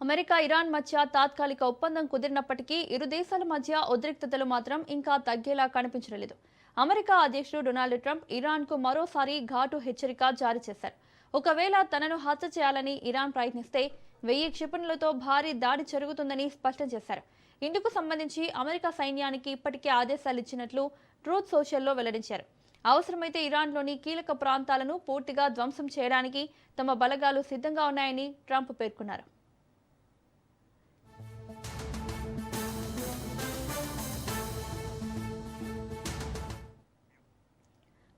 America Iran మధ్య తాత్కాలిక ఒప్పందం కుదిరినప్పటికీ ఇరు దేశాల మధ్య ఉద్రిక్తతలు మాత్రం ఇంకా తగ్గేలా కనిపించలేదు. అమెరికా అధ్యక్షుడు డొనాల్డ్ ట్రంప్ ఇరాన్కు మరోసారి ఘాటు హెచ్చరిక జారీ చేశారు. ఒకవేళ తనను హత్య చేయాలని ఇరాన్ ప్రయత్నిస్తే 1000 క్షిపణులతో భారీ దాడి జరుగుతుందని స్పష్టం చేశారు. ఇందుకు సంబంధించి అమెరికా సైన్యానికి ఇప్పటికే ఆదేశాలు ఇచ్చినట్లు ట్రూత్ సోషల్లో వెల్లడించారు. అవసరమైతే ఇరాన్లోని కీలక ప్రాంతాలను పూర్తిగా ధ్వంసం చేయడానికి తమ బలగాలు సిద్ధంగా ఉన్నాయని ట్రంప్ పేర్కొన్నారు.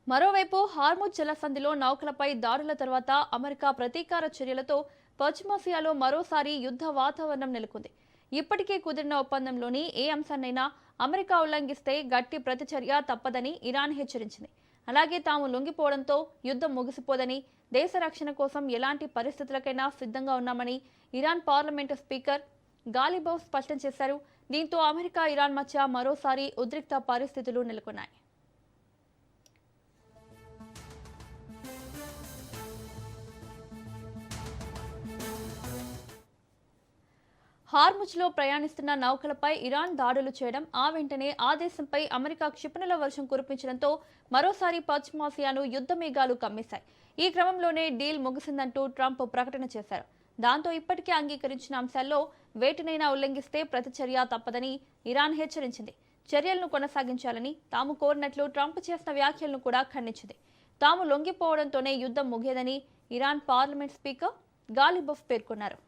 మరోవైపు హార్ముజ్ జలసంధిలో నౌకలపై దాడుల తర్వాత అమెరికా ప్రతీకార చర్యలతో పశ్చిమాసియాలో మరోసారి యుద్ధ వాతావరణం నెలకొంది. ఇప్పటికే కుదిరిన ఒప్పందంలోని ఏ అంశాన్నైనా అమెరికా ఉల్లంఘిస్తే గట్టి ప్రతిచర్య తప్పదని ఇరాన్ హెచ్చరించింది. అలాగే తాము లొంగిపోవడంతో యుద్ధం ముగిసిపోదని, దేశ రక్షణ కోసం ఎలాంటి పరిస్థితులకైనా సిద్ధంగా ఉన్నామని ఇరాన్ పార్లమెంటు స్పీకర్ గాలిబౌఫ్ స్పష్టం చేశారు. దీంతో అమెరికా ఇరాన్ మధ్య మరోసారి ఉద్రిక్త పరిస్థితులు నెలకొన్నాయి. హార్ముజ్లో ప్రయాణిస్తున్న నౌకలపై ఇరాన్ దాడులు చేయడం, ఆ వెంటనే ఆ దేశంపై అమెరికా క్షిపణుల వర్షం కురిపించడంతో మరోసారి పశ్చిమాసియాను యుద్ధ మేఘాలు కమ్మేశాయి. ఈ క్రమంలోనే డీల్ ముగిసిందంటూ ట్రంప్ ప్రకటన చేశారు. దాంతో ఇప్పటికే అంగీకరించిన అంశాల్లో వేటినైనా ఉల్లంఘిస్తే ప్రతిచర్య తప్పదని ఇరాన్ హెచ్చరించింది. చర్యలను కొనసాగించాలని తాము కోరినట్లు ట్రంప్ చేసిన వ్యాఖ్యలను కూడా ఖండించింది. తాము లొంగిపోవడంతోనే యుద్ధం ముగియదని ఇరాన్ పార్లమెంట్ స్పీకర్ గాలిబౌఫ్ పేర్కొన్నారు.